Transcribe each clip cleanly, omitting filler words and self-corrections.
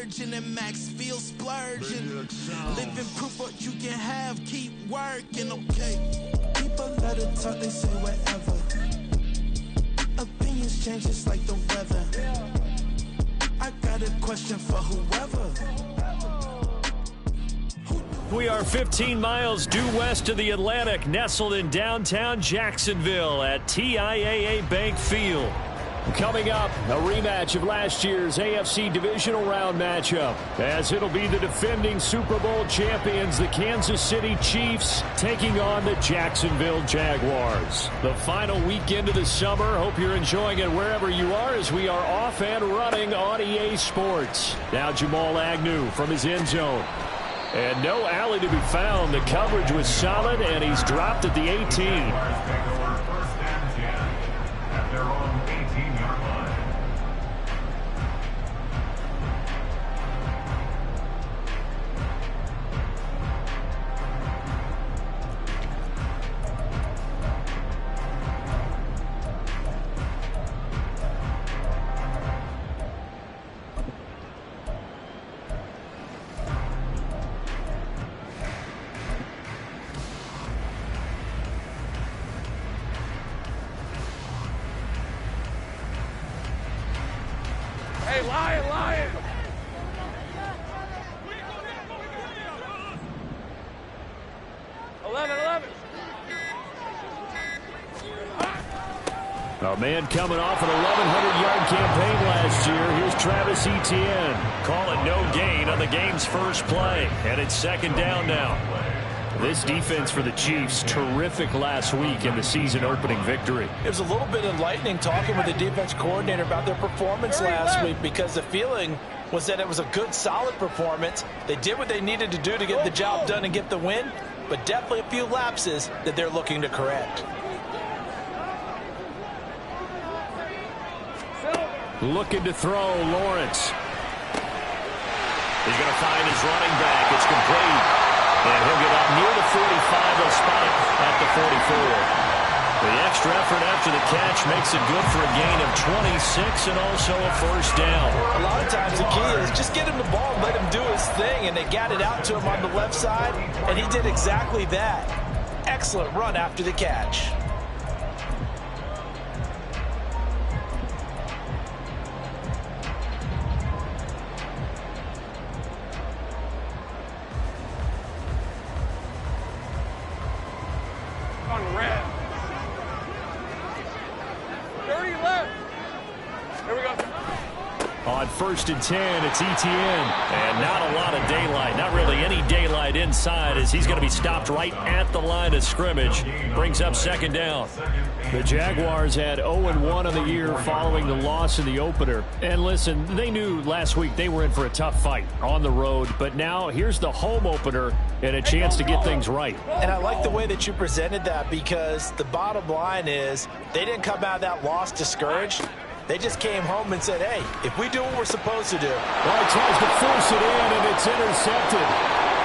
virgin and max feel splurging. Living proof what you can have, keep working, okay. People let it talk, they say whatever. Opinions change just like the weather. I got a question for whoever. We are 15 miles due west of the Atlantic, nestled in downtown Jacksonville at TIAA Bank Field. Coming up, a rematch of last year's AFC Divisional Round matchup, as it'll be the defending Super Bowl champions, the Kansas City Chiefs, taking on the Jacksonville Jaguars. The final weekend of the summer. Hope you're enjoying it wherever you are, as we are off and running on EA Sports. Now Jamal Agnew from his end zone. And no alley to be found. The coverage was solid, and he's dropped at the 18. Hey, Lion! 11. A man coming off an 1,100-yard campaign last year. Here's Travis Etienne. Call it no gain on the game's first play. And it's second down now. This defense for the Chiefs, terrific last week in the season-opening victory. It was a little bit enlightening talking with the defense coordinator about their performance last week, because the feeling was that it was a good, solid performance. They did what they needed to do to get the job done and get the win, but definitely a few lapses that they're looking to correct. Looking to throw, Lawrence. He's going to find his running back. It's complete. And he'll get up near the 45. He'll spot it at the 44. The extra effort after the catch makes it good for a gain of 26 and also a first down. A lot of times the key is just get him the ball and let him do his thing, and they got it out to him on the left side, and he did exactly that. Excellent run after the catch. On red. 30 left. Here we go. On 1st and 10, it's Etienne. And not a lot of daylight. Not really any daylight inside, as he's going to be stopped right at the line of scrimmage. Brings up second down. The Jaguars had 0-1 on the year following the loss in the opener. And listen, they knew last week they were in for a tough fight on the road. But now here's the home opener and a chance to get things right. And I like the way that you presented that, because the bottom line is they didn't come out of that loss discouraged. They just came home and said, hey, if we do what we're supposed to do. Well, he tries to force it in, and it's intercepted.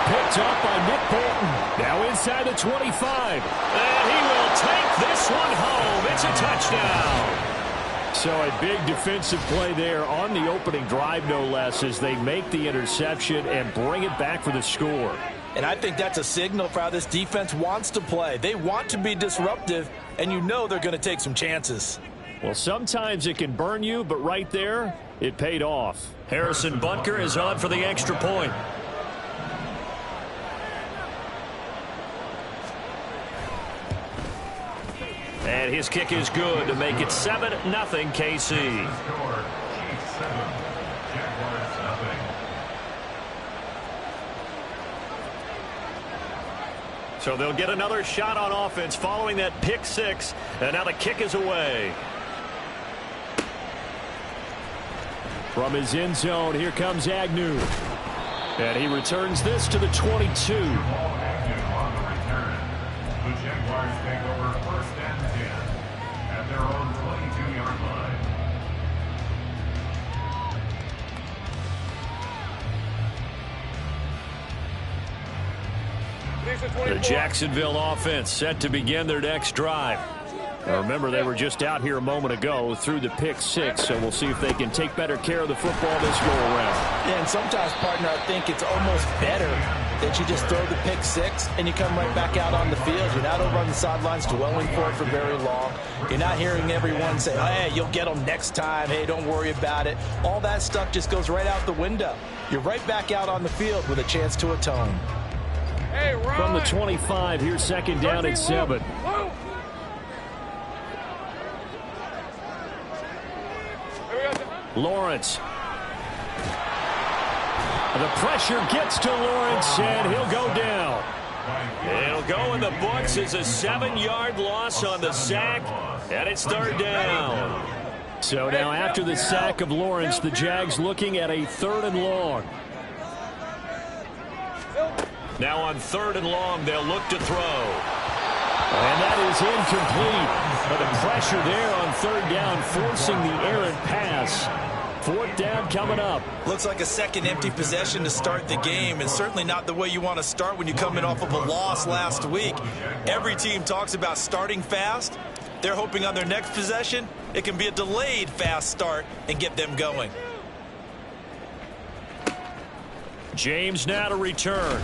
Picked up by Nick Bolton. Now inside the 25. And he will take this one home. It's a touchdown. So a big defensive play there on the opening drive, no less, as they make the interception and bring it back for the score. And I think that's a signal for how this defense wants to play. They want to be disruptive, and you know they're going to take some chances. Well, sometimes it can burn you, but right there, it paid off. Harrison Butker is on for the extra point. And his kick is good to make it 7-0 KC. So they'll get another shot on offense following that pick six. And now the kick is away. From his end zone, here comes Agnew. And he returns this to the 22. The Jaguars take over 1st and 10 at their own 22-yard line. The Jacksonville offense set to begin their next drive. Remember, they were just out here a moment ago through the pick six, so we'll see if they can take better care of the football this go-around. Yeah, and sometimes, partner, I think it's almost better that you just throw the pick six and you come right back out on the field. You're not over on the sidelines dwelling for it for very long. You're not hearing everyone say, hey, you'll get them next time. Hey, don't worry about it. All that stuff just goes right out the window. You're right back out on the field with a chance to atone. Hey, from the 25, here's second down and 7. Lawrence. The pressure gets to Lawrence, and he'll go down. It'll go in the books as a 7-yard loss on the sack, and it's third down. So now after the sack of Lawrence, the Jags looking at a 3rd and long. Now on 3rd and long, they'll look to throw. And that is incomplete. But the pressure there on 3rd down, forcing the errant pass. 4th down coming up. Looks like a second empty possession to start the game, and certainly not the way you want to start when you come in off of a loss last week. Every team talks about starting fast. They're hoping on their next possession, it can be a delayed fast start and get them going. James now to return.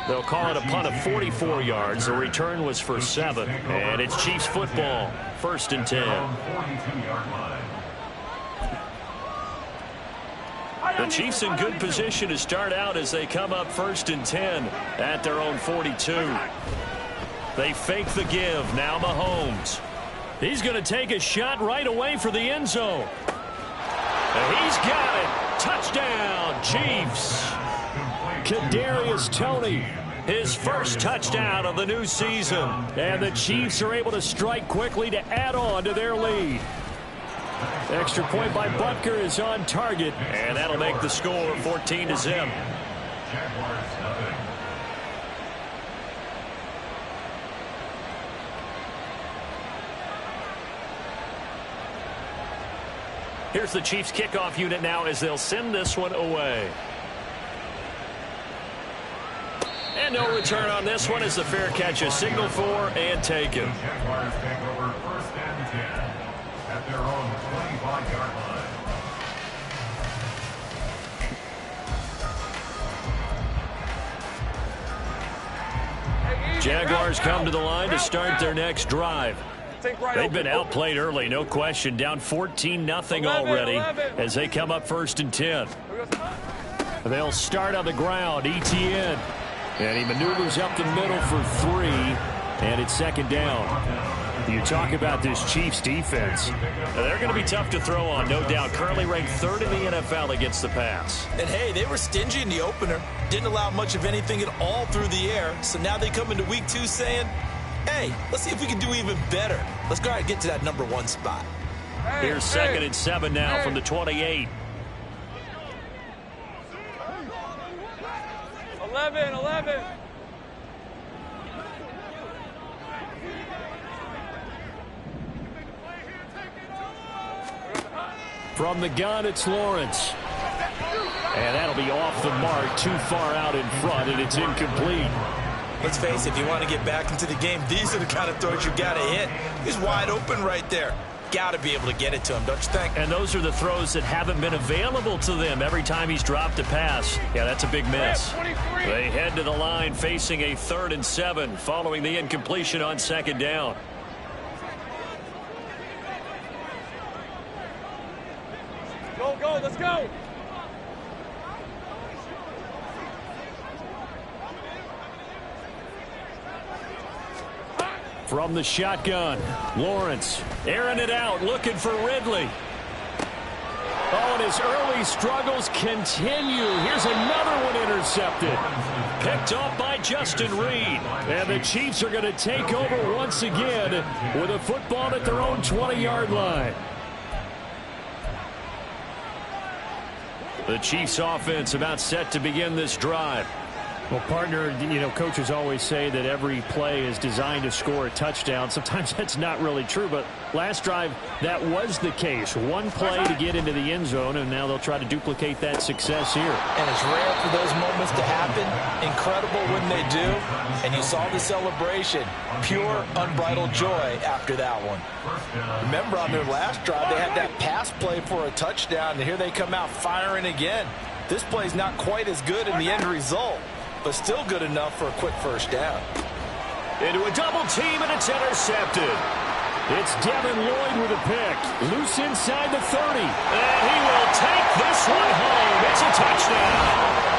They'll call it a punt of 44 yards. The return was for 7. And it's Chiefs football. 1st and 10. The Chiefs in good position to start out as they come up 1st and 10 at their own 42. They fake the give. Now Mahomes. He's going to take a shot right away for the end zone. And he's got it. Touchdown, Chiefs. Kadarius Toney, his first touchdown of the new season. And the Chiefs are able to strike quickly to add on to their lead. Extra point by Butker is on target, and that'll make the score 14-0. Here's the Chiefs kickoff unit now as they'll send this one away. And no return on this one as the fair catch is signaled for and taken. Jaguars take over 1st and 10 at their own 25-yard line. Jaguars come to the line to start their next drive. They've been outplayed early, no question. Down 14-0 already as they come up 1st and 10. They'll start on the ground. Etienne. And he maneuvers up the middle for 3. And it's 2nd down. You talk about this Chiefs defense. They're going to be tough to throw on, no doubt. Currently ranked 3rd in the NFL against the pass. And, hey, they were stingy in the opener. Didn't allow much of anything at all through the air. So now they come into week 2 saying, hey, let's see if we can do even better. Let's go ahead and get to that number 1 spot. Here's 2nd and 7 now from the 28. 11. From the gun, it's Lawrence. And that'll be off the mark, too far out in front, and it's incomplete. Let's face it, if you want to get back into the game, these are the kind of throws you got to hit. He's wide open right there. Got to be able to get it to him, don't you think? And those are the throws that haven't been available to them every time he's dropped a pass. Yeah, that's a big miss. They head to the line facing a 3rd and 7 following the incompletion on 2nd down. Go, let's go. From the shotgun, Lawrence airing it out, looking for Ridley. Oh, and his early struggles continue. Here's another one intercepted. Picked off by Justin Reed. And the Chiefs are going to take over once again with a football at their own 20-yard line. The Chiefs offense about set to begin this drive. Well, partner, you know, coaches always say that every play is designed to score a touchdown. Sometimes that's not really true, but last drive, that was the case. One play to get into the end zone, and now they'll try to duplicate that success here. And it's rare for those moments to happen. Incredible when they do. And you saw the celebration. Pure, unbridled joy after that one. Remember, on their last drive, they had that pass play for a touchdown, and here they come out firing again. This play's not quite as good in the end result, but still good enough for a quick first down. Into a double team, and it's intercepted. It's Devin Lloyd with a pick. Loose inside the 30. And he will take this one home. It's a touchdown.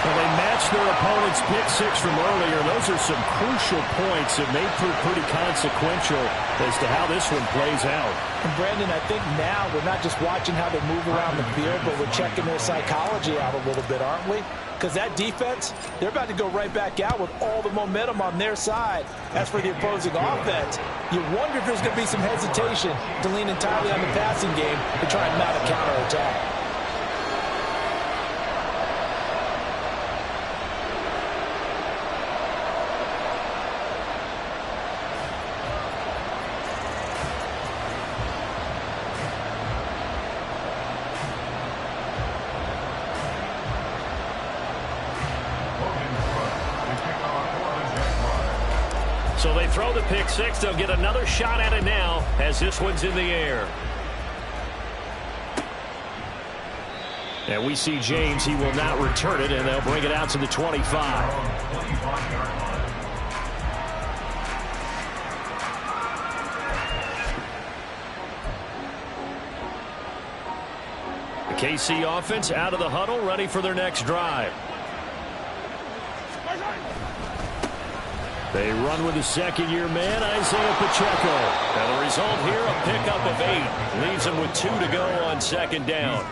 Well, they matched their opponent's pick six from earlier. Those are some crucial points that may prove pretty consequential as to how this one plays out. And Brandon, I think now we're not just watching how they move around the field, but we're checking their psychology out a little bit, aren't we? Because that defense, they're about to go right back out with all the momentum on their side. As for the opposing offense, you wonder if there's going to be some hesitation to lean entirely on the passing game to try and mount a counterattack. So they throw the pick six. They'll get another shot at it now as this one's in the air. And we see James. He will not return it, and they'll bring it out to the 25. The KC offense out of the huddle, ready for their next drive. They run with the second-year man, Isaiah Pacheco. And the result here, a pickup of 8. Leaves them with 2 to go on second down.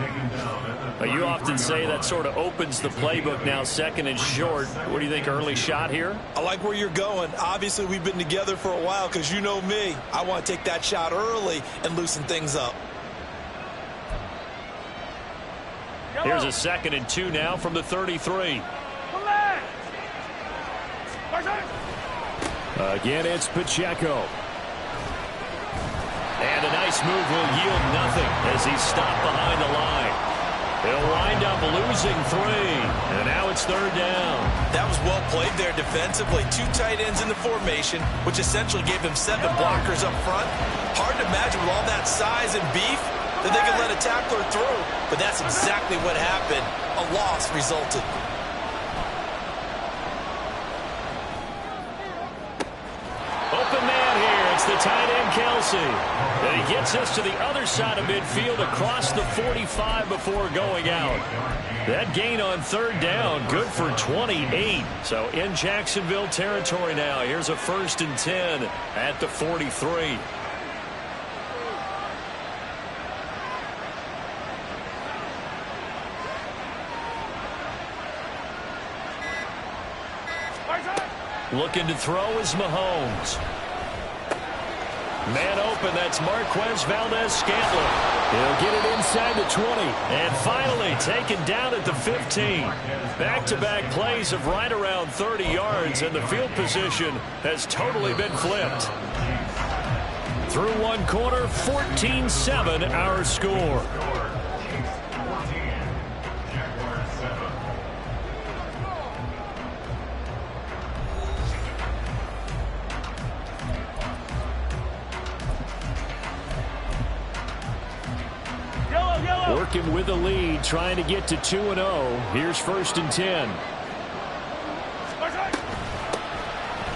But you often say that sort of opens the playbook now, second and short. What do you think, early shot here? I like where you're going. Obviously, we've been together for a while because you know me. I want to take that shot early and loosen things up. Here's a 2nd and 2 now from the 33. Again, it's Pacheco. And a nice move will yield nothing as he's stopped behind the line. He'll wind up losing 3. And now it's 3rd down. That was well played there defensively. 2 tight ends in the formation, which essentially gave him 7 blockers up front. Hard to imagine with all that size and beef that they could let a tackler through. But that's exactly what happened. A loss resulted. Open man here. It's the tight end, Kelsey. And he gets us to the other side of midfield across the 45 before going out. That gain on 3rd down, good for 28. So in Jacksonville territory now. Here's a 1st and 10 at the 43. Looking to throw is Mahomes. Man open, that's Marquez Valdez-Scantling. He'll get it inside the 20. And finally taken down at the 15. Back-to-back plays of right around 30 yards, and the field position has totally been flipped. Through one quarter, 14-7 our score. Working with the lead, trying to get to 2-0. Here's 1st and 10.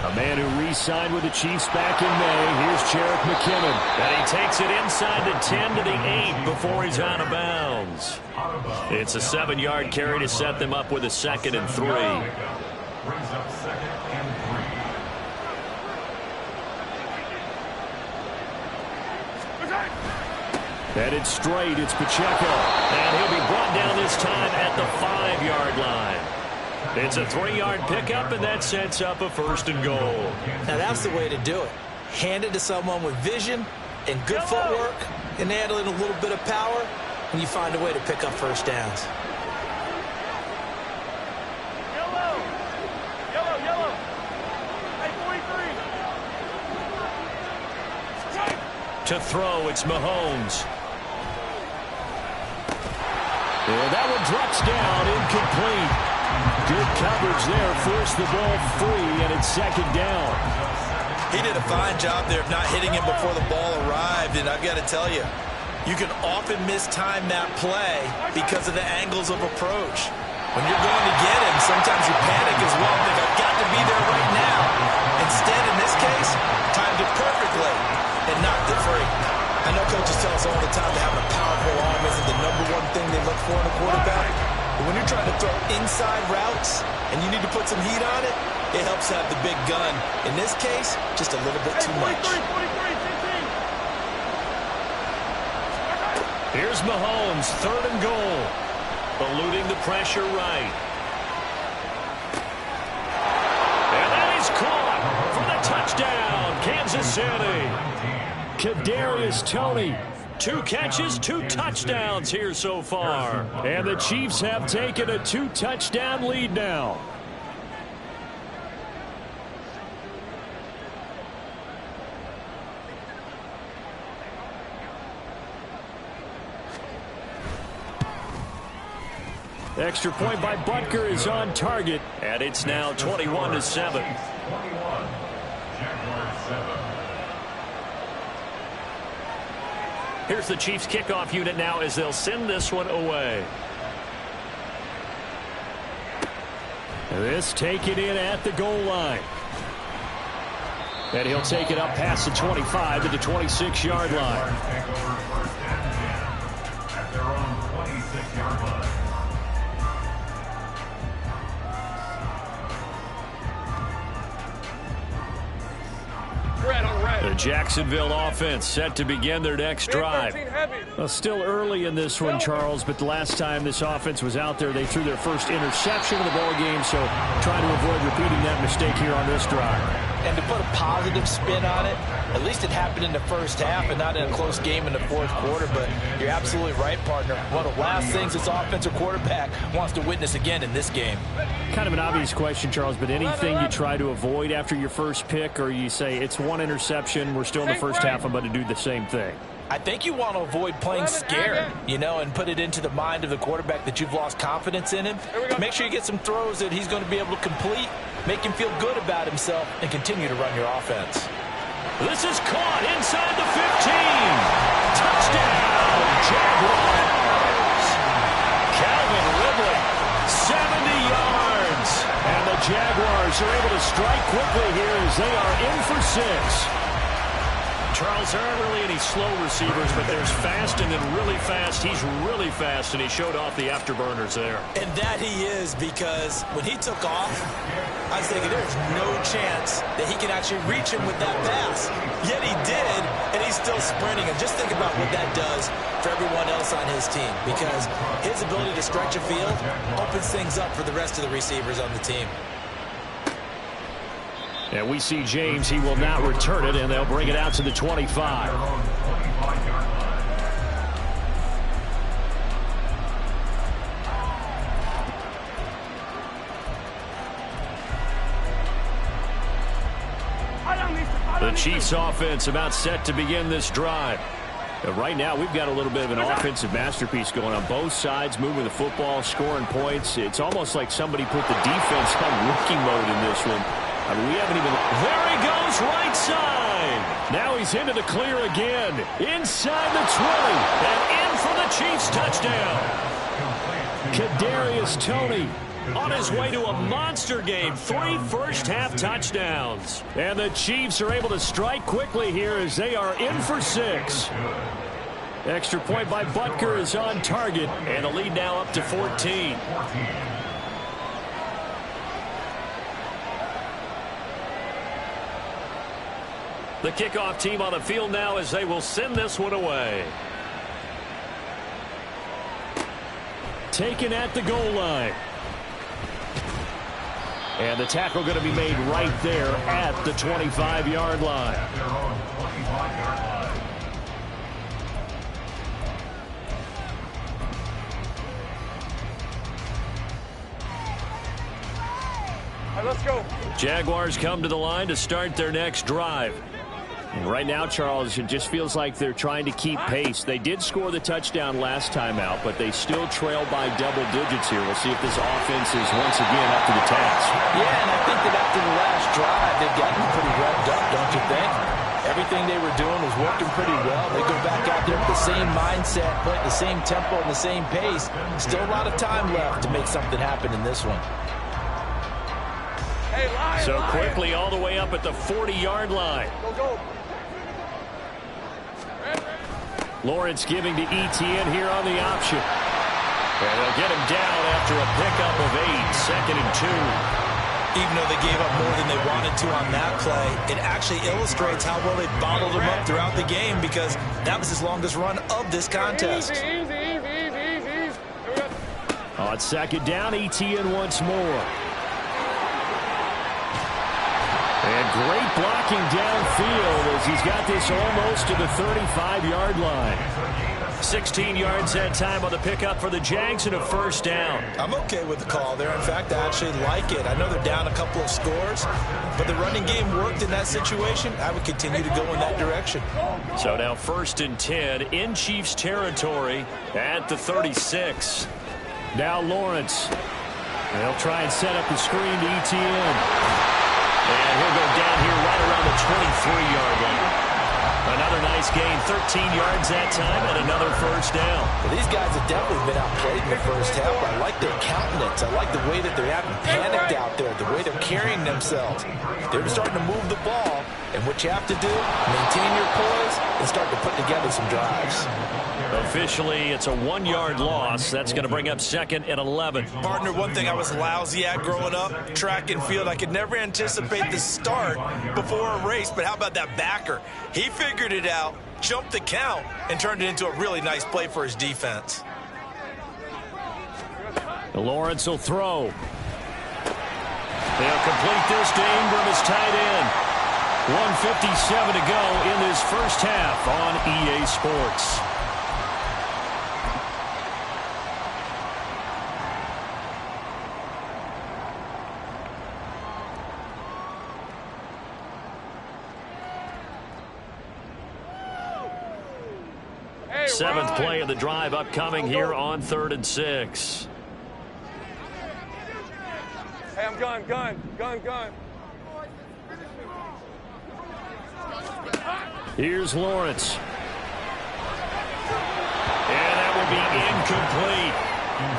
A man who re-signed with the Chiefs back in May. Here's Jerick McKinnon. And he takes it inside the 10 to the 8 before he's out of bounds. It's a 7-yard carry to set them up with a 2nd and 3. Brings up 2nd and 3. Headed straight, it's Pacheco. And he'll be brought down this time at the 5-yard line. It's a 3-yard pickup, and that sets up a 1st and goal. Now that's the way to do it. Hand it to someone with vision and good footwork, and handle it a little bit of power, and you find a way to pick up 1st downs. To throw, it's Mahomes. And that one drops down, incomplete. Good coverage there, forced the ball free, and it's second down. He did a fine job there of not hitting him before the ball arrived, and I've got to tell you, you can often mistime that play because of the angles of approach. When you're going to get him, sometimes you panic as well, think, I've got to be there right now. Instead, in this case, timed it perfectly and knocked it free. I know coaches tell us all the time that having a powerful arm isn't the number one thing they look for in a quarterback. But when you're trying to throw inside routes and you need to put some heat on it, it helps have the big gun. In this case, just a little bit too much. Here's Mahomes, 3rd and goal. Eluding the pressure right. And that is caught for the touchdown, Kansas City. Kadarius Toney, 2 catches, 2 touchdowns here so far. And the Chiefs have taken a 2-touchdown lead now. Extra point by Butker is on target, and it's now 21-7. Here's the Chiefs kickoff unit now as they'll send this one away. This taken in at the goal line. And he'll take it up past the 25 to the 26-yard line. At their own 26-yard line. The Jacksonville offense set to begin their next drive. Well, still early in this one, Charles, but the last time this offense was out there, they threw their first interception of the ball game, so trying to avoid repeating that mistake here on this drive. And to put a positive spin on it, at least it happened in the first half and not in a close game in the fourth quarter. But you're absolutely right, partner. One of the last things this offensive quarterback wants to witness again in this game. Kind of an obvious question, Charles, but anything you try to avoid after your first pick, or you say it's one interception, we're still in the first half, I'm going to do the same thing? I think you want to avoid playing scared, and put it into the mind of the quarterback that you've lost confidence in him. Make sure you get some throws that he's going to be able to complete, make him feel good about himself, and continue to run your offense. This is caught inside the 15. Touchdown, Jaguars. Calvin Ridley, 70 yards. And the Jaguars are able to strike quickly here as they are in for 6. Charles, there aren't really any slow receivers, but there's fast and then really fast. He's really fast, and he showed off the afterburners there. And that he is, because when he took off, I was thinking there's no chance that he can actually reach him with that pass. Yet he did, and he's still sprinting. And just think about what that does for everyone else on his team, because his ability to stretch a field opens things up for the rest of the receivers on the team. And we see James. He will not return it, and they'll bring it out to the 25. The Chiefs offense about set to begin this drive. Right now, we've got a little bit of an offensive masterpiece going on both sides, moving the football, scoring points. It's almost like somebody put the defense on rookie mode in this one. I mean, we haven't even... There he goes, right side. Now he's into the clear again. Inside the 20. And in for the Chiefs touchdown. Kadarius Toney on his way to a monster game. 3 first-half touchdowns. And the Chiefs are able to strike quickly here as they are in for 6. Extra point by Butker is on target. And the lead now up to 14. The kickoff team on the field now as they will send this one away. Taken at the goal line. And the tackle going to be made right there at the 25-yard line. All right, let's go. Jaguars come to the line to start their next drive. And right now, Charles, it just feels like they're trying to keep pace. They did score the touchdown last time out, but they still trail by double digits here. We'll see if this offense is once again up to the task. Yeah, and I think that after the last drive, they've gotten pretty revved up, don't you think? Everything they were doing was working pretty well. They go back out there with the same mindset, playing the same tempo and the same pace. Still a lot of time left to make something happen in this one. Hey, so quickly all the way up at the 40-yard line. Go. Lawrence giving to Etienne here on the option. And they'll get him down after a pickup of 8, 2nd and 2. Even though they gave up more than they wanted to on that play, it actually illustrates how well they bottled him up throughout the game because that was his longest run of this contest. Easy. On 2nd down, Etienne once more. And great blocking downfield as he's got this almost to the 35-yard line. 16 yards that time on the pickup for the Jags and a 1st down. I'm okay with the call there. In fact, I actually like it. I know they're down a couple of scores, but the running game worked in that situation. I would continue to go in that direction. So now 1st and 10 in Chiefs territory at the 36. Now Lawrence. They'll try and set up the screen to Etienne. And he'll go down here right around the 23-yard line. Another nice gain, 13 yards that time, and another 1st down. Well, these guys have definitely been outplayed in the first half. I like their countenance. I like the way that they haven't panicked out there, the way they're carrying themselves. They're starting to move the ball, and what you have to do, maintain your poise and start to put together some drives. Officially, it's a 1-yard loss. That's going to bring up 2nd and 11. Partner, one thing I was lousy at growing up, track and field, I could never anticipate the start before a race, but how about that backer? He figured it out, jumped the count, and turned it into a really nice play for his defense. Lawrence will throw. They'll complete this to Ingram as tight end. 1:57 to go in this first half on EA Sports. Seventh play of the drive upcoming here on 3rd and 6. Hey, I'm gun. Here's Lawrence. And that will be incomplete.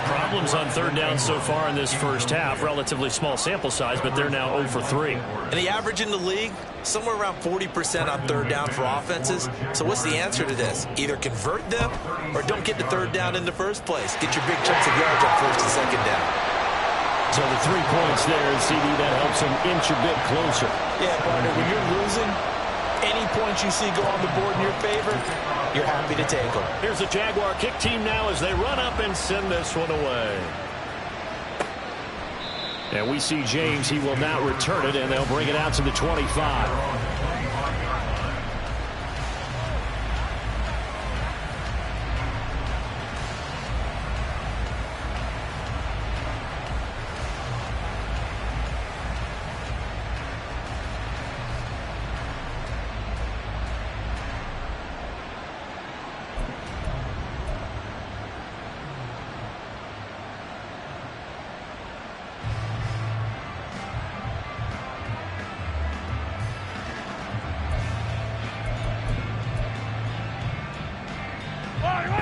Problems on 3rd down so far in this first half. Relatively small sample size, but they're now 0 for 3. And the average in the league, somewhere around 40% on 3rd down for offenses. So what's the answer to this? Either convert them or don't get the 3rd down in the first place. Get your big chunks of yards on 1st and 2nd down. So the 3 points there, CD, that helps them inch a bit closer. Yeah, partner, when you're losing, any points you see go on the board in your favor, you're happy to take them. Here's the Jaguar kick team now as they run up and send this one away. And we see James. He will now return it, and they'll bring it out to the 25.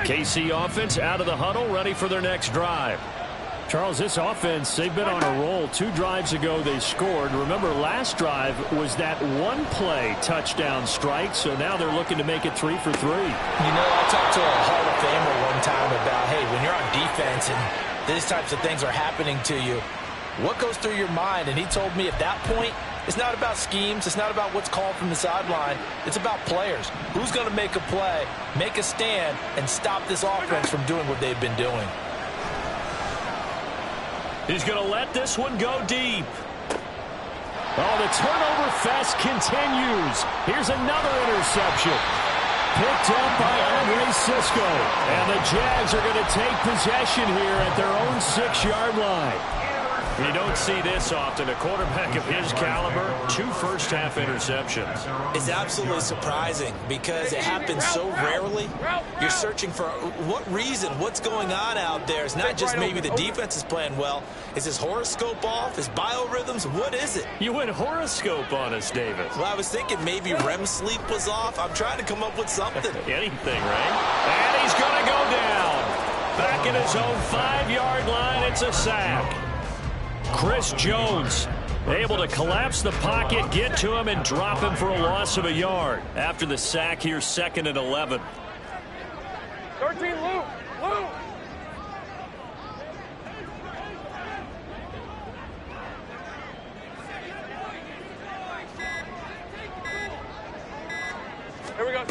KC offense out of the huddle, ready for their next drive. Charles, this offense, they've been on a roll. 2 drives ago, they scored. Remember, last drive was that 1-play touchdown strike, so now they're looking to make it 3 for 3. You know, I talked to a Hall of Famer one time about, hey, when you're on defense and these types of things are happening to you, what goes through your mind? And he told me at that point, it's not about schemes. It's not about what's called from the sideline. It's about players. Who's going to make a play, make a stand, and stop this offense from doing what they've been doing. He's going to let this one go deep. Oh, the turnover fest continues. Here's another interception. Picked up by Andre Cisco. And the Jags are going to take possession here at their own 6-yard line. You don't see this often. A quarterback of his caliber, 2 first-half interceptions. It's absolutely surprising because it happens so rarely. You're searching for what reason, what's going on out there. It's not just maybe the defense is playing well. Is his horoscope off? His biorhythms? What is it? You went horoscope on us, David. Well, I was thinking maybe REM sleep was off. I'm trying to come up with something. Anything, right? And he's going to go down. Back at his own 5-yard line, it's a sack. Chris Jones able to collapse the pocket, get to him, and drop him for a loss of a yard. After the sack, here's 2nd and 11. 13, Luke. Luke. Here we go.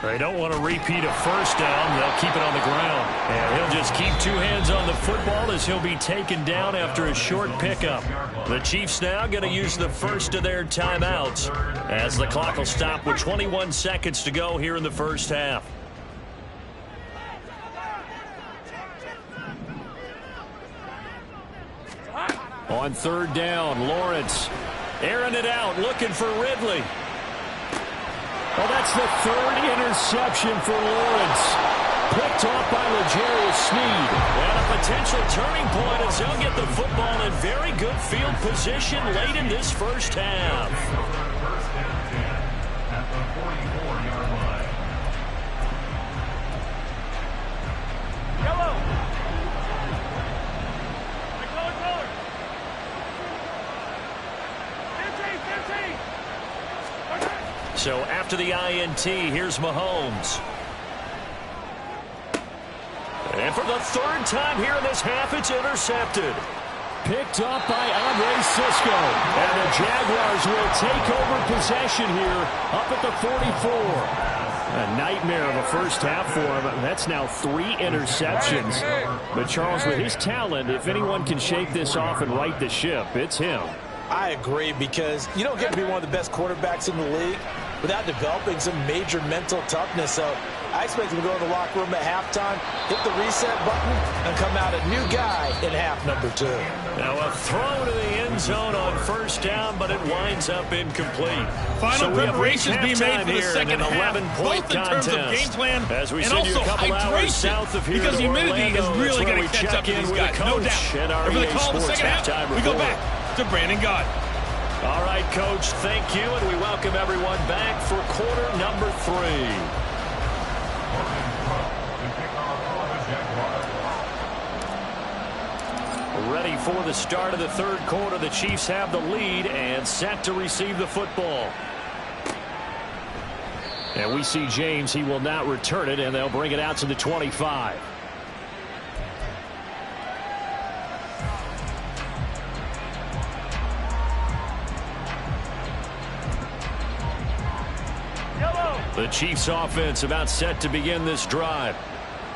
They don't want to repeat a first down. They'll keep it on the ground. And he'll just keep 2 hands on the football as he'll be taken down after a short pickup. The Chiefs now going to use the first of their timeouts as the clock will stop with 21 seconds to go here in the first half. On 3rd down, Lawrence airing it out, looking for Ridley. Well, that's the 3rd interception for Lawrence. Picked off by L'Jarius Sneed. And a potential turning point as he'll get the football in very good field position late in this first half. First and 10 at the 44-yard line. Yellow. Color. 15. So after the INT, here's Mahomes. And for the 3rd time here in this half, it's intercepted. Picked up by Andre Sisco. And the Jaguars will take over possession here up at the 44. A nightmare of a first half for him. That's now 3 interceptions. But Charles, with his talent, if anyone can shake this off and right the ship, it's him. I agree, because you don't get to be one of the best quarterbacks in the league without developing some major mental toughness. So I expect him to go in the locker room at halftime, hit the reset button, and come out a new guy in half number 2. Now a throw to the end zone on first down, but it winds up incomplete. Final preparations being made for the second half, both in terms of game plan as we and send you also a couple hours south of here because to humidity is Orlando. really going to catch up to these guys, no doubt. And for the call of the second half, we go back to Brandon Gott. All right, Coach, thank you, and we welcome everyone back for quarter number 3. Ready for the start of the 3rd quarter. The Chiefs have the lead and set to receive the football. And we see James. He will not return it, and they'll bring it out to the 25. The Chiefs offense about set to begin this drive.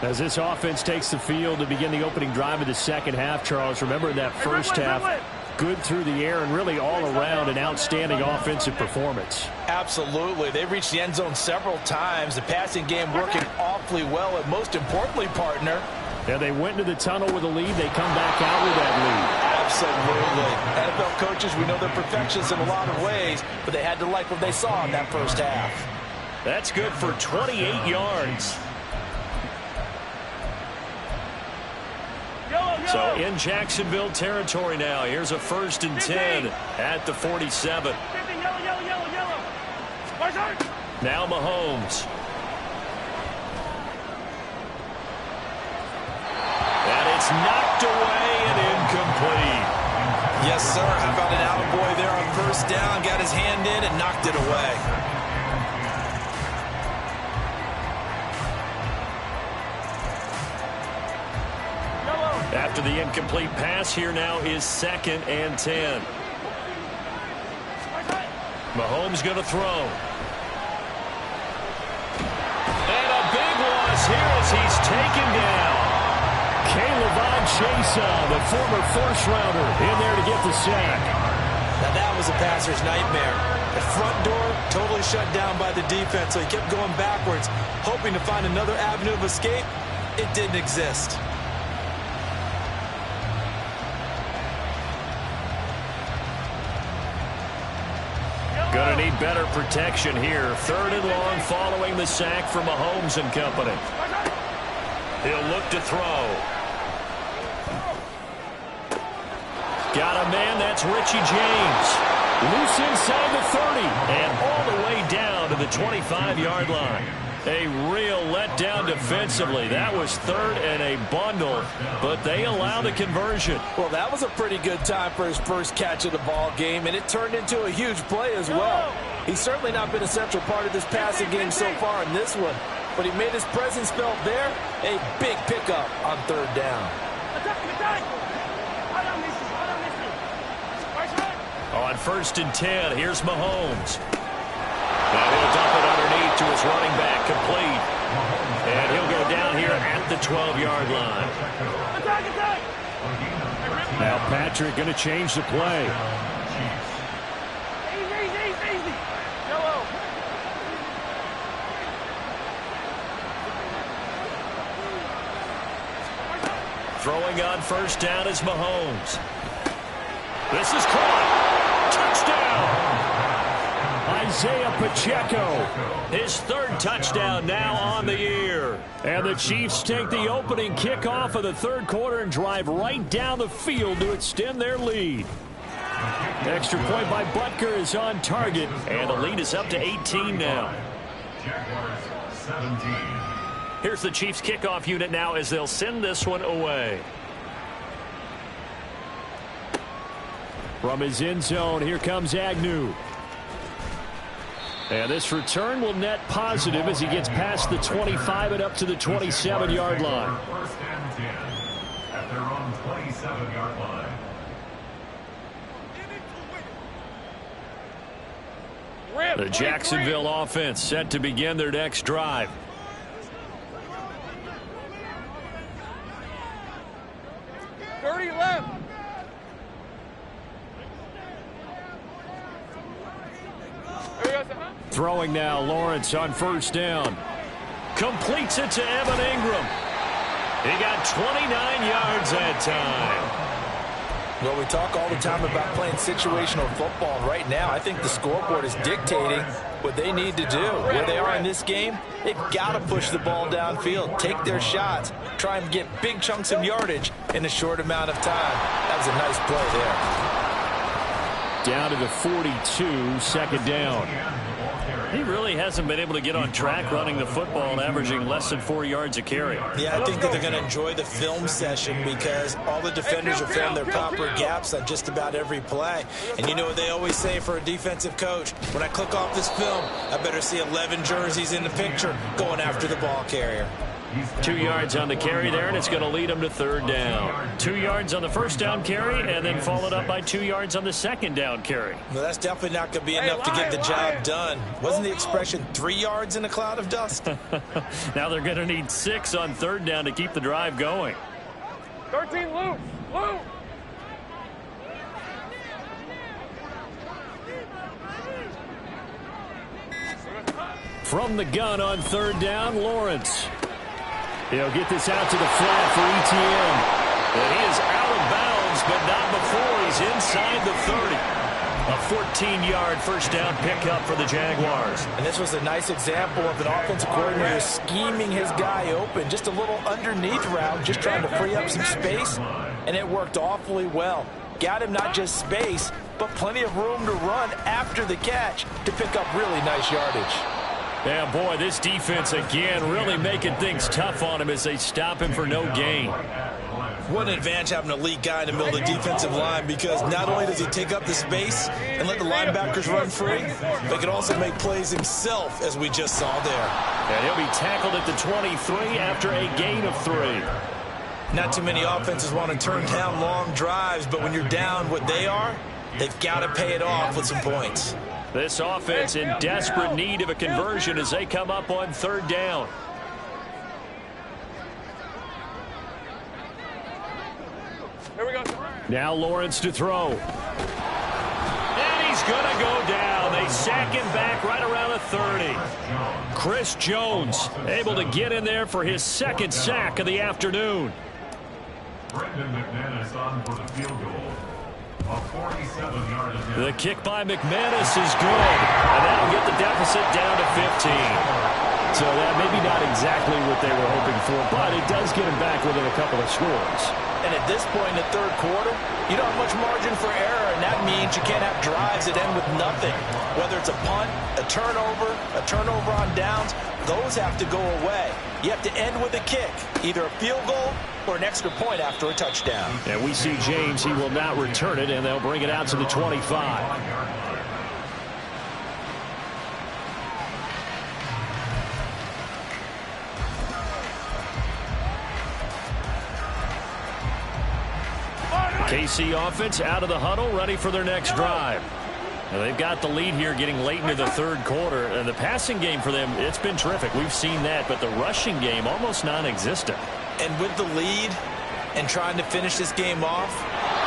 As this offense takes the field to begin the opening drive of the second half, Charles, remember in that first half, good through the air and really all around an outstanding offensive performance. Absolutely. They've reached the end zone several times. The passing game working awfully well, and most importantly, partner. Yeah, they went into the tunnel with a lead. They come back out with that lead. Absolutely. NFL coaches, we know they're perfectionists in a lot of ways, but they had to like what they saw in that first half. That's good for 28 yards. So in Jacksonville territory now. Here's a 1st and 10 at the 47. Now Mahomes. And it's knocked away and incomplete. Yes, sir. How about an attaboy there on 1st down? Got his hand in and knocked it away. After the incomplete pass, here now is 2nd and 10. Mahomes going to throw. And a big loss here as he's taken down. Caleb Chesa, the former first-rounder, in there to get the sack. Now that was a passer's nightmare. The front door totally shut down by the defense, so he kept going backwards, hoping to find another avenue of escape. It didn't exist. Going to need better protection here. 3rd and long following the sack from Mahomes and company. He'll look to throw. Got a man, that's Richie James. Loose inside the 30 and all the way down to the 25-yard line. A real letdown defensively. That was 3rd and a bundle, but they allow the conversion. Well, that was a pretty good time for his first catch of the ball game, and it turned into a huge play as well. He's certainly not been a central part of this passing game so far in this one, but he made his presence felt there. A big pickup on 3rd down. On 1st and 10, here's Mahomes. Now he'll dump it underneath to his running back, complete. And he'll go down here at the 12-yard line. Now Patrick going to change the play. Easy. Yellow. Throwing on 1st down is Mahomes. This is caught. Touchdown. Isaiah Pacheco, his 3rd touchdown now on the year. And the Chiefs take the opening kickoff of the 3rd quarter and drive right down the field to extend their lead. Extra point by Butker is on target, and the lead is up to 18 now. Jaguars 17. Here's the Chiefs kickoff unit now as they'll send this one away. From his end zone, here comes Agnew. And this return will net positive as he gets past the 25 and up to the 27-yard line. 1st and 10 at their own 27-yard line. The Jacksonville offense set to begin their next drive. Throwing now, Lawrence on 1st down. Completes it to Evan Ingram. He got 29 yards that time. Well, we talk all the time about playing situational football. Right now, I think the scoreboard is dictating what they need to do. Where they are in this game, they've got to push the ball downfield, take their shots, try and get big chunks of yardage in a short amount of time. That was a nice play there. Down to the 42, 2nd down. He really hasn't been able to get on track running the football and averaging less than 4 yards a carry. Yeah, I think that they're going to enjoy the film session because all the defenders have found their proper gaps on just about every play. And you know what they always say for a defensive coach? When I click off this film, I better see 11 jerseys in the picture going after the ball carrier. 2 yards on the carry there, and it's going to lead them to 3rd down. 2 yards on the 1st down carry, and then followed up by 2 yards on the 2nd down carry. Well, that's definitely not going to be enough to get the job done. Wasn't the expression 3 yards in a cloud of dust? Now they're going to need 6 on 3rd down to keep the drive going. 13 loop. From the gun on 3rd down, Lawrence. He'll get this out to the flat for ETN. And he is out of bounds, but not before he's inside the 30. A 14-yard 1st down pickup for the Jaguars. And this was a nice example of an offensive coordinator scheming his guy open. Just a little underneath route, just trying to free up some space. And it worked awfully well. Got him not just space, but plenty of room to run after the catch to pick up really nice yardage. Yeah, boy, this defense again really making things tough on him as they stop him for no gain. What an advantage having an elite guy in the middle of the defensive line, because not only does he take up the space and let the linebackers run free, but can also make plays himself, as we just saw there. And he'll be tackled at the 23 after a gain of 3. Not too many offenses want to turn down long drives, but when you're down what they are, they've got to pay it off with some points. This offense in desperate need of a conversion as they come up on 3rd down. Here we go. Now Lawrence to throw. And he's going to go down. They sack him back right around the 30. Chris Jones able to get in there for his 2nd sack of the afternoon. Brendan McManus on for the field goal. A 47-yard attempt. The kick by McManus is good, and that'll get the deficit down to 15. So that maybe not exactly what they were hoping for, but it does get them back within a couple of scores. And at this point in the third quarter, you don't have much margin for error, and that means you can't have drives that end with nothing. Whether it's a punt, a turnover on downs, those have to go away. You have to end with a kick, either a field goal or an extra point after a touchdown. And we see James, he will not return it, and they'll bring it out to the 25. KC offense out of the huddle, ready for their next drive. Now they've got the lead here getting late into the third quarter. And the passing game for them, it's been terrific. We've seen that, but the rushing game almost non-existent. And with the lead and trying to finish this game off,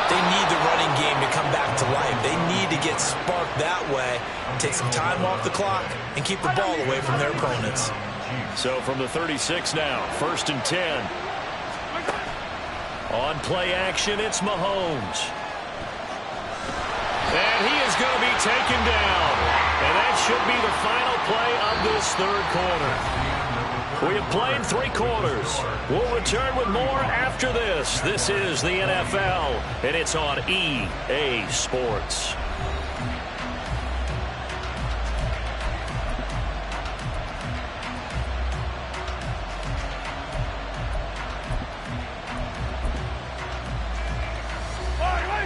they need the running game to come back to life. They need to get sparked that way, take some time off the clock, and keep the ball away from their opponents. So from the 36 now, 1st and 10. On play action, it's Mahomes. And he is going to be taken down. And that should be the final play of this third quarter. We have played 3 quarters. We'll return with more after this. This is the NFL, and it's on EA Sports.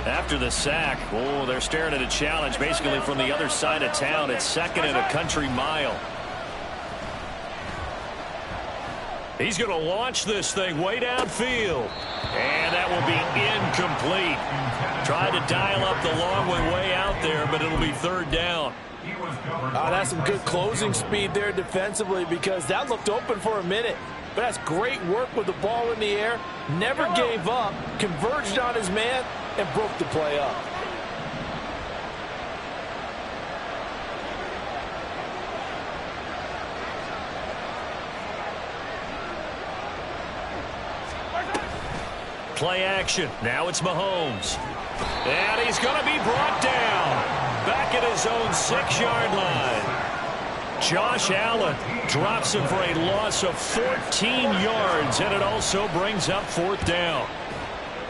After the sack, oh, they're staring at a challenge basically from the other side of town. It's 2nd and a country mile. He's going to launch this thing way downfield. And that will be incomplete. Tried to dial up the long way out there, but it'll be 3rd down. That's some good closing speed there defensively, because that looked open for a minute. But that's great work with the ball in the air. Never gave up, converged on his man, and broke the play up. Play action. Now it's Mahomes. And he's going to be brought down. Back at his own 6-yard line. Josh Allen drops him for a loss of 14 yards, and it also brings up 4th down.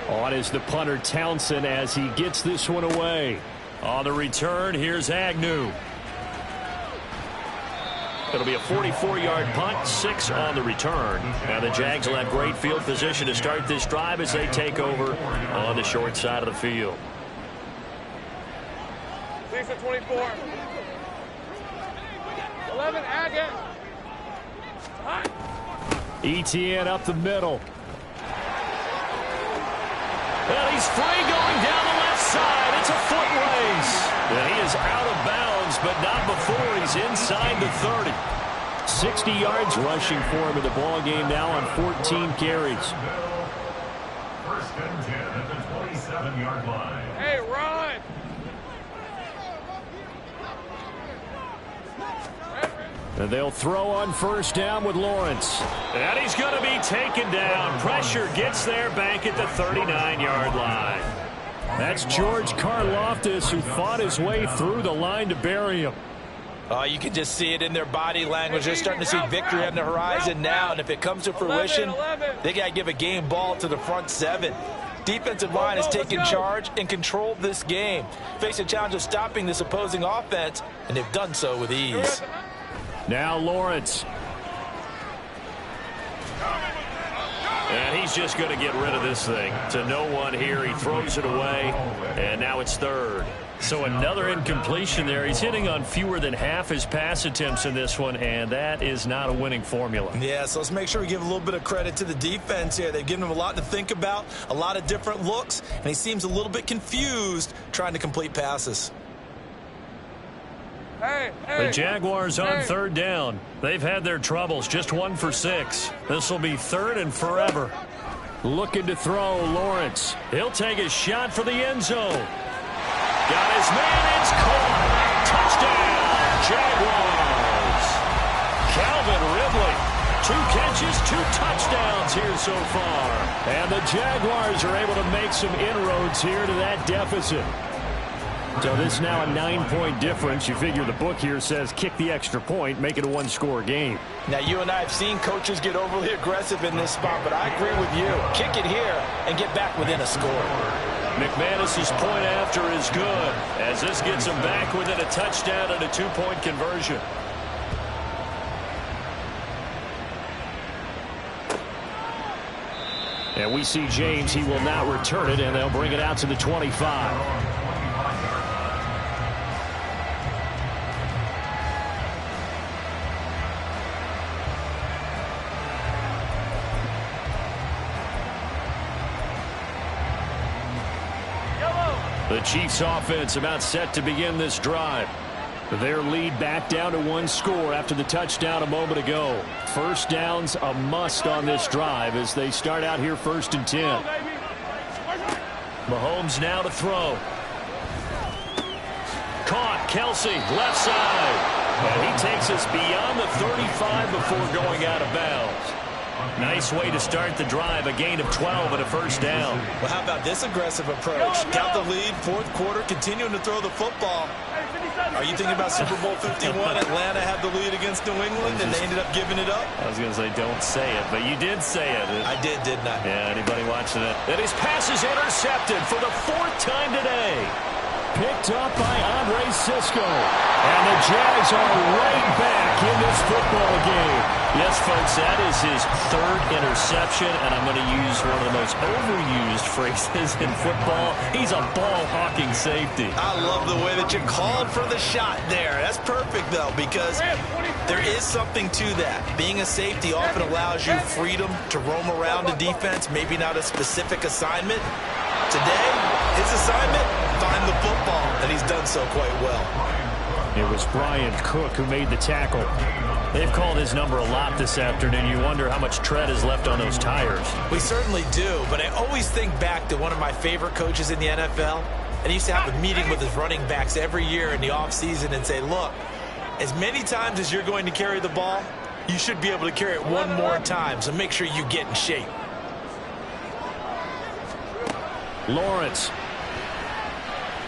On is the punter Townsend as he gets this one away. On the return, here's Agnew. It'll be a 44-yard punt, 6 on the return. Now the Jags will have great field position to start this drive as they take over on the short side of the field. 6 to 24. 11, Agate. ETN up the middle. And he's free going down the left side. It's a foot race. And he is out of bounds, but not before he's inside the 30. 60 yards rushing for him in the ball game now on 14 carries. 1st and 10 at the 27-yard line. Hey, run. And they'll throw on 1st down with Lawrence. And he's going to be taken down. Pressure gets there back at the 39-yard line. That's George Karlaftis, who fought his way through the line to bury him. You can just see it in their body language. They're starting to see victory on the horizon now, and if it comes to fruition, they got to give a game ball to the front 7. Defensive line has taken charge and controlled this game. Face a challenge of stopping this opposing offense, and they've done so with ease. Now Lawrence. And he's just going to get rid of this thing to no one here. He throws it away, and now it's 3rd. So another incompletion there. He's hitting on fewer than half his pass attempts in this one, and that is not a winning formula. Yeah, so let's make sure we give a little bit of credit to the defense here. They've given him a lot to think about, a lot of different looks, and he seems a little bit confused trying to complete passes. The Jaguars on 3rd down. They've had their troubles, just 1 for 6. This will be 3rd and forever. Looking to throw, Lawrence. He'll take a shot for the end zone. Got his man, it's caught. Touchdown, Jaguars. Calvin Ridley 2 catches, 2 touchdowns here so far. And the Jaguars are able to make some inroads here to that deficit. So this is now a 9-point difference. You figure the book here says kick the extra point, make it a 1-score game. Now, you and I have seen coaches get overly aggressive in this spot, but I agree with you. Kick it here and get back within a score. McManus's point after is good, as this gets him back within a touchdown and a 2-point conversion. And we see James. He will not return it, and they'll bring it out to the 25. The Chiefs offense about set to begin this drive. Their lead back down to 1 score after the touchdown a moment ago. First down's a must on this drive as they start out here 1st and 10. Mahomes now to throw. Caught. Kelsey, left side. And he takes us beyond the 35 before going out of bounds. Nice way to start the drive, a gain of 12 and a first down. Well, how about this aggressive approach? Got the lead, 4th quarter, continuing to throw the football. Are you thinking about Super Bowl 51? Atlanta had the lead against New England, and they ended up giving it up? I was going to say, don't say it, but you did say it. I did, didn't I? Yeah, anybody watching it? And his pass is intercepted for the 4th time today. Picked up by Andre Sisco. And the Jags are right back in this football game. Yes, folks, that is his 3rd interception, and I'm going to use one of the most overused phrases in football. He's a ball-hawking safety. I love the way that you called for the shot there. That's perfect, though, because there is something to that. Being a safety often allows you freedom to roam around a defense, maybe not a specific assignment. Today, his assignment, find the football, and he's done so quite well. It was Brian Cook who made the tackle. They've called his number a lot this afternoon. You wonder how much tread is left on those tires. We certainly do, but I always think back to one of my favorite coaches in the NFL, and he used to have a meeting with his running backs every year in the offseason and say, look, as many times as you're going to carry the ball, you should be able to carry it one more time, so make sure you get in shape. Lawrence.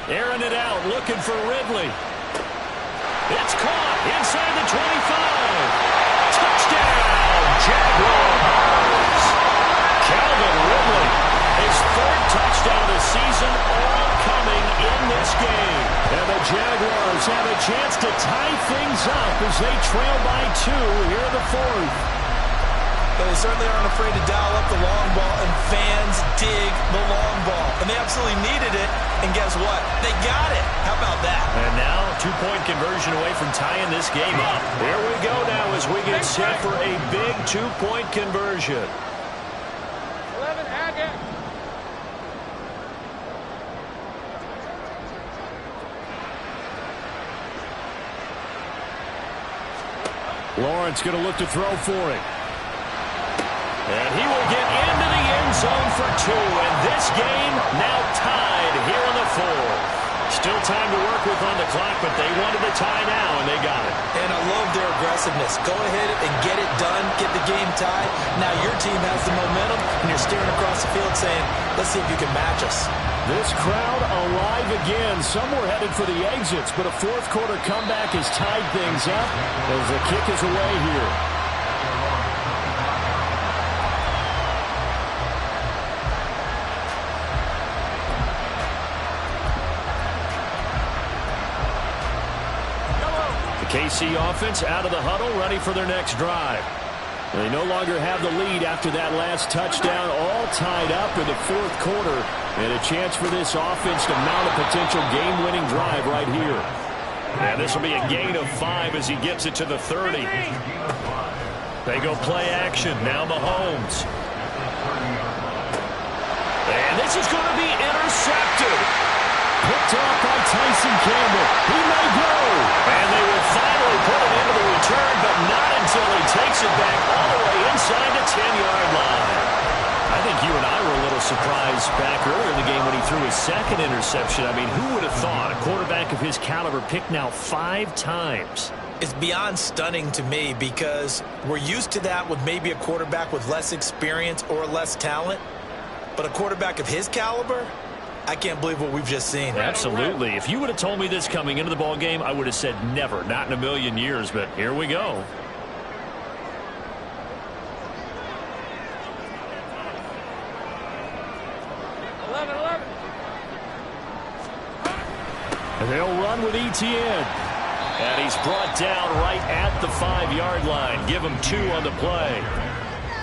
Airing it out, looking for Ridley. It's caught inside the 25. Touchdown, Jaguars. Calvin Ridley, his 3rd touchdown of the season, all coming in this game. And the Jaguars have a chance to tie things up as they trail by 2 here in the 4th. But they certainly aren't afraid to dial up the long ball, and fans dig the long ball. And they absolutely needed it, and guess what? They got it. How about that? And now, 2-point conversion away from tying this game up. Here we go now as we get set for a big 2-point conversion. 11, Agate. Lawrence going to look to throw for it. And he will get into the end zone for 2. And this game now tied here in the 4th. Still time to work with on the clock, but they wanted the tie now, and they got it. And I love their aggressiveness. Go ahead and get it done, get the game tied. Now your team has the momentum, and you're staring across the field saying, let's see if you can match us. This crowd alive again. Some were headed for the exits, but a 4th quarter comeback has tied things up as the kick is away here. KC offense out of the huddle, ready for their next drive. They no longer have the lead after that last touchdown, all tied up in the 4th quarter, and a chance for this offense to mount a potential game-winning drive right here. And this will be a gain of 5 as he gets it to the 30. They go play action, now Mahomes. And this is going to be intercepted. Picked off by Tyson Campbell. He may go. And they will finally put it into the return, but not until he takes it back all the way inside the 10-yard line. I think you and I were a little surprised back earlier in the game when he threw his 2nd interception. I mean, who would have thought a quarterback of his caliber picked now 5 times? It's beyond stunning to me because we're used to that with maybe a quarterback with less experience or less talent. But a quarterback of his caliber, I can't believe what we've just seen. Absolutely. If you would have told me this coming into the ball game, I would have said never, not in a million years. But here we go. And they'll run with Etienne. And he's brought down right at the 5-yard line. Give him 2 on the play.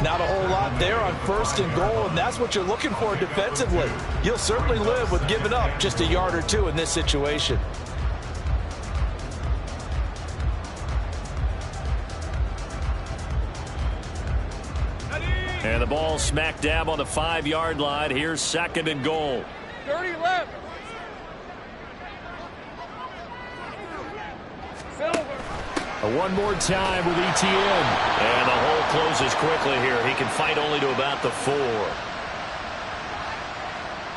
Not a whole lot there on 1st and goal, and that's what you're looking for defensively. You'll certainly live with giving up just a yard or 2 in this situation. And the ball smack dab on the 5-yard line. Here's 2nd and goal. 30 left. One more time with Etienne. And the hole closes quickly here. He can fight only to about the 4.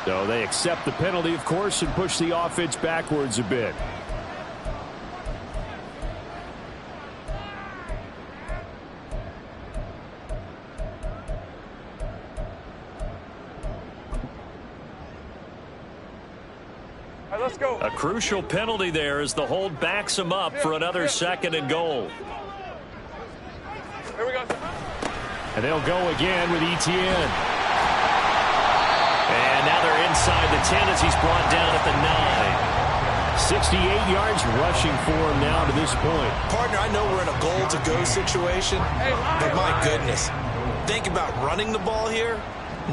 So they accept the penalty, of course, and push the offense backwards a bit. Let's go. A crucial penalty there as the hold backs him up for another 2nd and goal. Here we go. And they'll go again with Etienne. And now they're inside the 10 as he's brought down at the 9. 68 yards rushing for him now to this point. Partner, I know we're in a goal-to-go situation, but my goodness, think about running the ball here.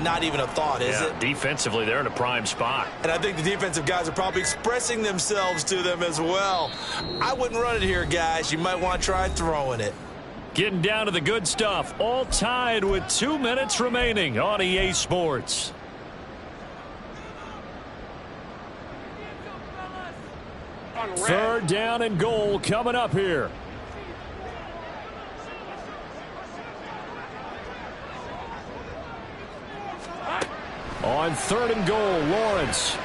Not even a thought, is it? Defensively, they're in a prime spot. And I think the defensive guys are probably expressing themselves to them as well. I wouldn't run it here, guys. You might want to try throwing it. Getting down to the good stuff. All tied with 2 minutes remaining on EA Sports. Third down and goal coming up here. On 3rd and goal, Lawrence. A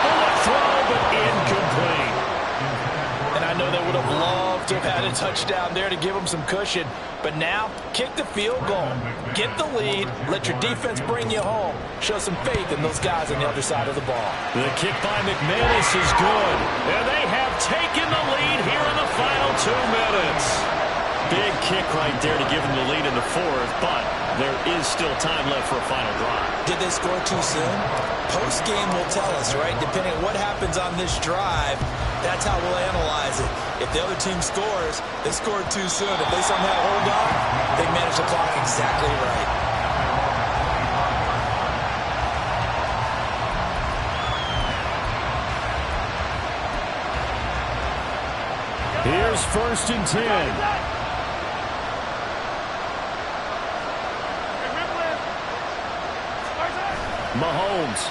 bullet throw, but incomplete. And I know they would have loved to have had a touchdown there to give them some cushion. But now, kick the field goal. Get the lead. Let your defense bring you home. Show some faith in those guys on the other side of the ball. The kick by McManus is good. And they have taken the lead here in the final 2 minutes. Big kick right there to give them the lead in the 4th, but there is still time left for a final drive. Did they score too soon? Post-game will tell us, right? Depending on what happens on this drive, that's how we'll analyze it. If the other team scores, they scored too soon. If they somehow hold on, they manage the clock exactly right. Here's 1st and 10. Mahomes.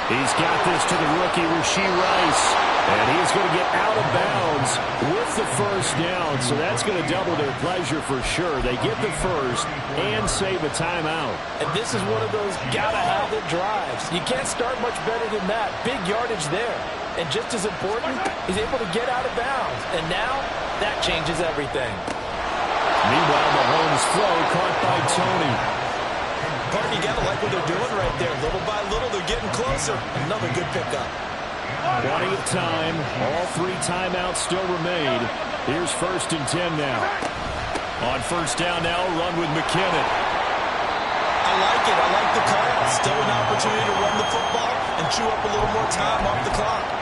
He's got this to the rookie, Rashee Rice. And he's going to get out of bounds with the 1st down. So that's going to double their pleasure for sure. They get the 1st and save a timeout. And this is one of those gotta-have-it drives. You can't start much better than that. Big yardage there. And just as important, he's able to get out of bounds. And now, that changes everything. Meanwhile, Mahomes' throw caught by Tony. Partner, you gotta like what they're doing right there. Little by little, they're getting closer. Another good pickup. Plenty of time. All 3 timeouts still remain. Here's 1st and 10 now. On 1st down now, run with McKinnon. I like it. I like the call. Still an opportunity to run the football and chew up a little more time off the clock.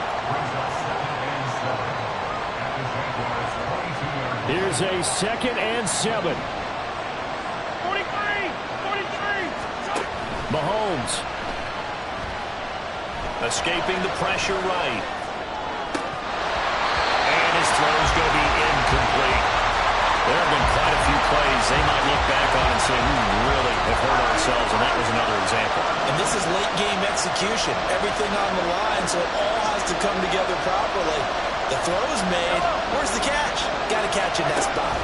Here's a 2nd and 7. 43! Mahomes. Escaping the pressure right. And his throw's going to be incomplete. There have been quite a few plays they might look back on and say, we really have hurt ourselves, and that was another example. And this is late-game execution. Everything on the line, so it all has to come together properly. The throw is made. Where's the catch? Got to catch in that spot.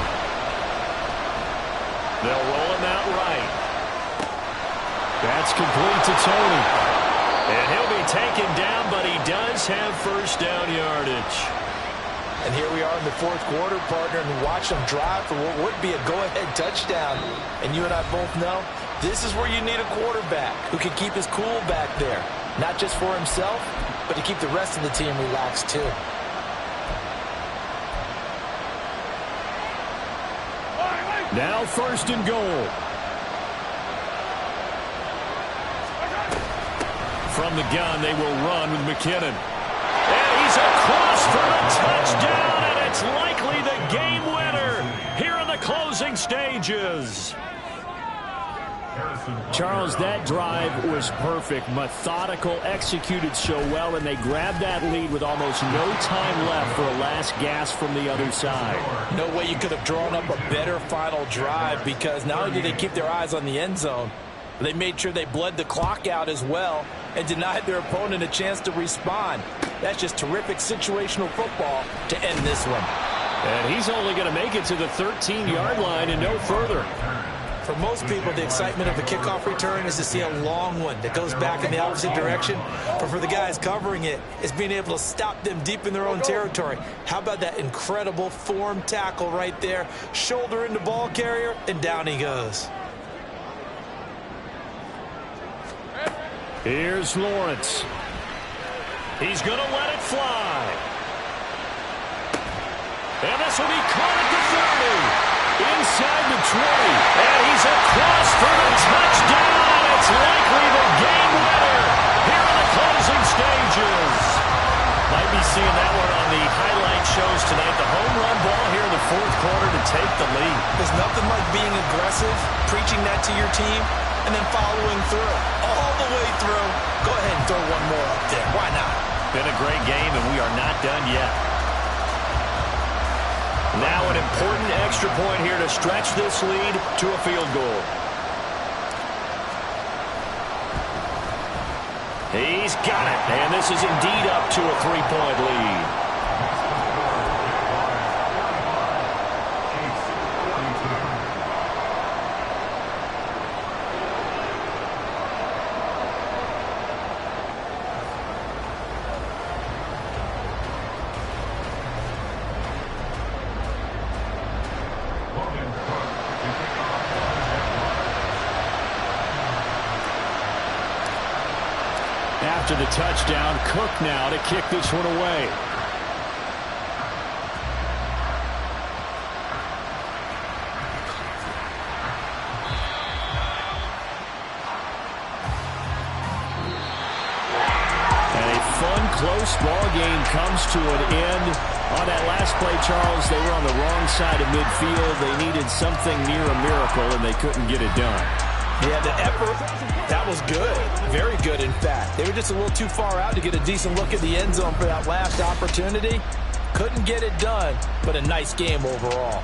They'll roll him out right. That's complete to Tony. And he'll be taken down, but he does have first down yardage. And here we are in the fourth quarter, partner, and watch them drive for what would be a go-ahead touchdown. And you and I both know this is where you need a quarterback who can keep his cool back there, not just for himself, but to keep the rest of the team relaxed too. Now first and goal. From the gun, they will run with McKinnon. And he's across for the touchdown, and it's likely the game winner here in the closing stages. Charles, that drive was perfect, methodical, executed so well, and they grabbed that lead with almost no time left for a last gasp from the other side. No way you could have drawn up a better final drive, because not only did they keep their eyes on the end zone, but they made sure they bled the clock out as well and denied their opponent a chance to respond. That's just terrific situational football to end this one. And he's only going to make it to the 13-yard line and no further. For most people, the excitement of a kickoff return is to see a long one that goes back in the opposite direction. But for the guys covering it, it's being able to stop them deep in their own territory. How about that incredible form tackle right there? Shoulder into ball carrier, and down he goes. Here's Lawrence. He's going to let it fly. And this will be caught at the 30. Inside the 20. And he's across for the touchdown. It's likely the game winner here in the closing stages. Might be seeing that one on the highlight shows tonight. The home run ball here in the fourth quarter to take the lead. There's nothing like being aggressive, preaching that to your team, and then following through. All the way through. Go ahead and throw one more up there. Why not? Been a great game, and we are not done yet. Now an important extra point here to stretch this lead to a field goal. He's got it, and this is indeed up to a 3-point lead. After the touchdown, Cook now to kick this one away. And a fun, close ball game comes to an end. On that last play, Charles, they were on the wrong side of midfield. They needed something near a miracle, and they couldn't get it done. Yeah, the effort, that was good. Very good, in fact. They were just a little too far out to get a decent look at the end zone for that last opportunity. Couldn't get it done, but a nice game overall.